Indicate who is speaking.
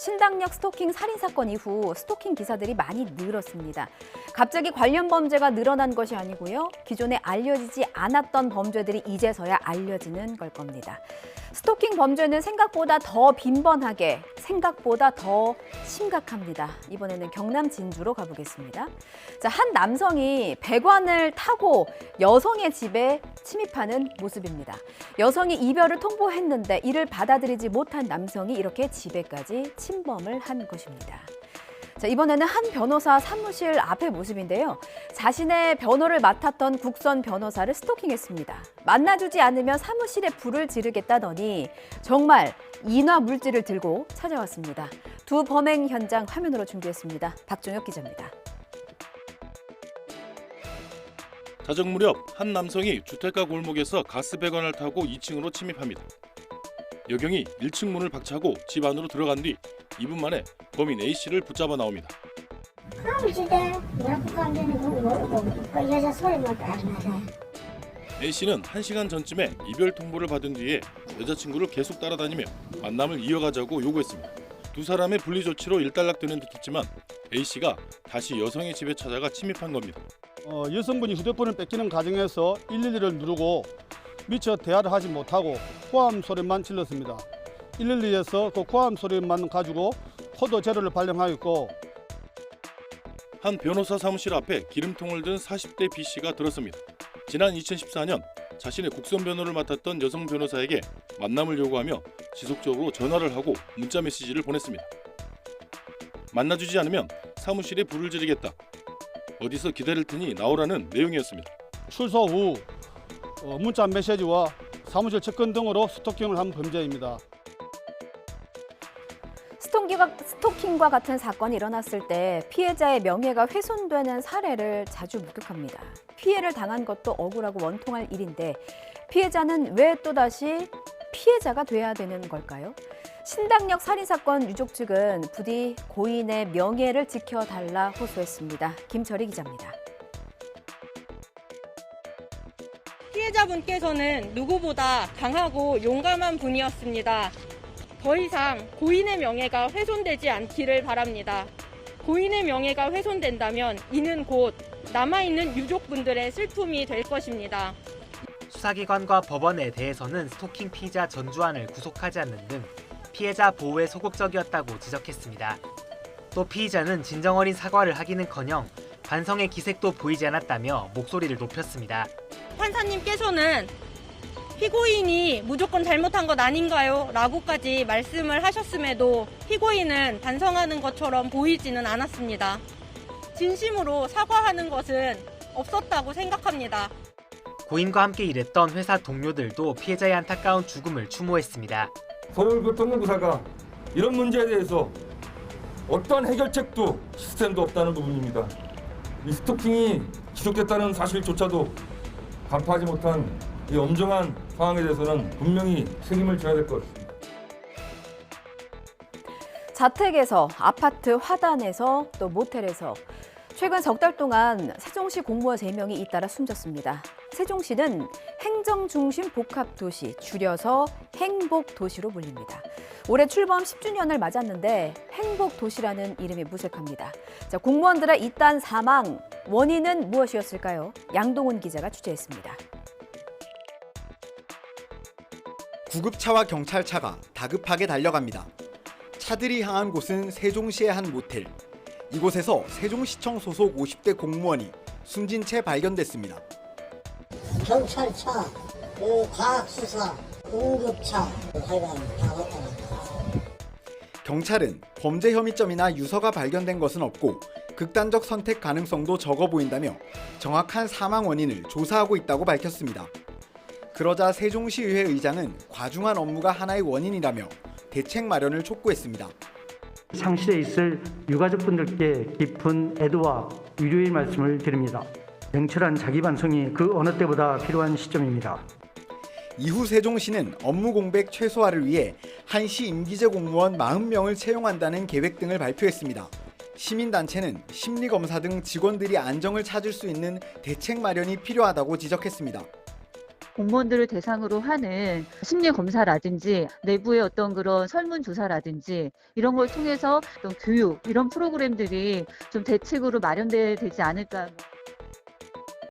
Speaker 1: 신당역 스토킹 살인 사건 이후 스토킹 기사들이 많이 늘었습니다. 갑자기 관련 범죄가 늘어난 것이 아니고요. 기존에 알려지지 않았던 범죄들이 이제서야 알려지는 걸 겁니다. 스토킹 범죄는 생각보다 더 빈번하게, 생각보다 더 심각합니다. 이번에는 경남 진주로 가보겠습니다. 자, 한 남성이 배관을 타고 여성의 집에 침입하는 모습입니다. 여성이 이별을 통보했는데 이를 받아들이지 못한 남성이 이렇게 집에까지 침범을 한 것입니다. 자, 이번에는 한 변호사 사무실 앞의 모습인데요. 자신의 변호를 맡았던 국선 변호사를 스토킹했습니다. 만나주지 않으면 사무실에 불을 지르겠다더니 정말 인화 물질을 들고 찾아왔습니다. 두 범행 현장 화면으로 준비했습니다. 박종혁 기자입니다.
Speaker 2: 자정 무렵 한 남성이 주택가 골목에서 가스 배관을 타고 2층으로 침입합니다. 여경이 1층 문을 박차고 집 안으로 들어간 뒤 2분 만에 범인 A씨를 붙잡아 나옵니다.
Speaker 3: 그럼 집에 내가 안 되는 거 모르고 그 여자 소리만 따라나서.
Speaker 2: A씨는 1시간 전쯤에 이별 통보를 받은 뒤에 여자친구를 계속 따라다니며 만남을 이어가자고 요구했습니다. 두 사람의 분리 조치로 일단락되는 듯했지만 A씨가 다시 여성의 집에 찾아가 침입한 겁니다.
Speaker 4: 여성분이 휴대폰을 뺏기는 과정에서 112를 누르고 미처 대화를 하지 못하고 고함 소리만 질렀습니다. 112에서 그 고함 소리만 가지고 코드 제로를 발령하였고,
Speaker 2: 한 변호사 사무실 앞에 기름통을 든 40대 B씨가 들었습니다. 지난 2014년 자신의 국선 변호를 맡았던 여성 변호사에게 만남을 요구하며 지속적으로 전화를 하고 문자 메시지를 보냈습니다. 만나주지 않으면 사무실에 불을 지르겠다. 어디서 기다릴 테니 나오라는 내용이었습니다.
Speaker 4: 출소 후 문자 메시지와 사무실 접근 등으로 스토킹을 한 범죄입니다.
Speaker 1: 스토킹과 같은 사건이 일어났을 때 피해자의 명예가 훼손되는 사례를 자주 목격합니다. 피해를 당한 것도 억울하고 원통할 일인데 피해자는 왜 또다시 피해자가 돼야 되는 걸까요? 신당역 살인사건 유족 측은 부디 고인의 명예를 지켜달라 호소했습니다. 김철희 기자입니다.
Speaker 5: 피해자분께서는 누구보다 강하고 용감한 분이었습니다. 더 이상 고인의 명예가 훼손되지 않기를 바랍니다. 고인의 명예가 훼손된다면 이는 곧 남아있는 유족분들의 슬픔이 될 것입니다.
Speaker 6: 수사기관과 법원에 대해서는 스토킹 피의자 전주환을 구속하지 않는 등 피해자 보호에 소극적이었다고 지적했습니다. 또 피의자는 진정어린 사과를 하기는커녕 반성의 기색도 보이지 않았다며 목소리를 높였습니다.
Speaker 5: 판사님께서는 피고인이 무조건 잘못한 것 아닌가요? 라고까지 말씀을 하셨음에도 피고인은 반성하는 것처럼 보이지는 않았습니다. 진심으로 사과하는 것은 없었다고 생각합니다.
Speaker 6: 고인과 함께 일했던 회사 동료들도 피해자의 안타까운 죽음을 추모했습니다.
Speaker 7: 서울교통공사가 이런 문제에 대해서 어떠한 해결책도 시스템도 없다는 부분입니다. 이 스토킹이 지속됐다는 사실조차도 간파하지 못한 이 엄정한 상황에 대해서는 분명히 책임을 져야 될 것 같습니다.
Speaker 1: 자택에서, 아파트 화단에서, 또 모텔에서 최근 석 달 동안 세종시 공무원 3명이 잇따라 숨졌습니다. 세종시는 행정중심 복합도시, 줄여서 행복도시로 불립니다. 올해 출범 10주년을 맞았는데 행복도시라는 이름이 무색합니다. 자, 공무원들의 잇단 사망, 원인은 무엇이었을까요? 양동훈 기자가 취재했습니다.
Speaker 8: 구급차와 경찰차가 다급하게 달려갑니다. 차들이 향한 곳은 세종시의 한 모텔. 이곳에서 세종시청 소속 50대 공무원이 숨진 채 발견됐습니다.
Speaker 3: 경찰차, 과학수사, 응급차, 하여간 다 왔다.
Speaker 8: 경찰은 범죄 혐의점이나 유서가 발견된 것은 없고 극단적 선택 가능성도 적어 보인다며 정확한 사망 원인을 조사하고 있다고 밝혔습니다. 그러자 세종시의회 의장은 과중한 업무가 하나의 원인이라며 대책 마련을 촉구했습니다.
Speaker 9: 상실에 있을 유가족분들께 깊은 애도와 위로의 말씀을 드립니다. 냉철한 자기 반성이 그 어느 때보다 필요한 시점입니다.
Speaker 8: 이후 세종시는 업무 공백 최소화를 위해 한시 임기제 공무원 40명을 채용한다는 계획 등을 발표했습니다. 시민단체는 심리검사 등 직원들이 안정을 찾을 수 있는 대책 마련이 필요하다고 지적했습니다.
Speaker 10: 공무원들을 대상으로 하는 심리 검사라든지 내부의 어떤 그런 설문조사라든지 이런 걸 통해서 어떤 교육 이런 프로그램들이 좀 대책으로 마련돼야 되지 않을까.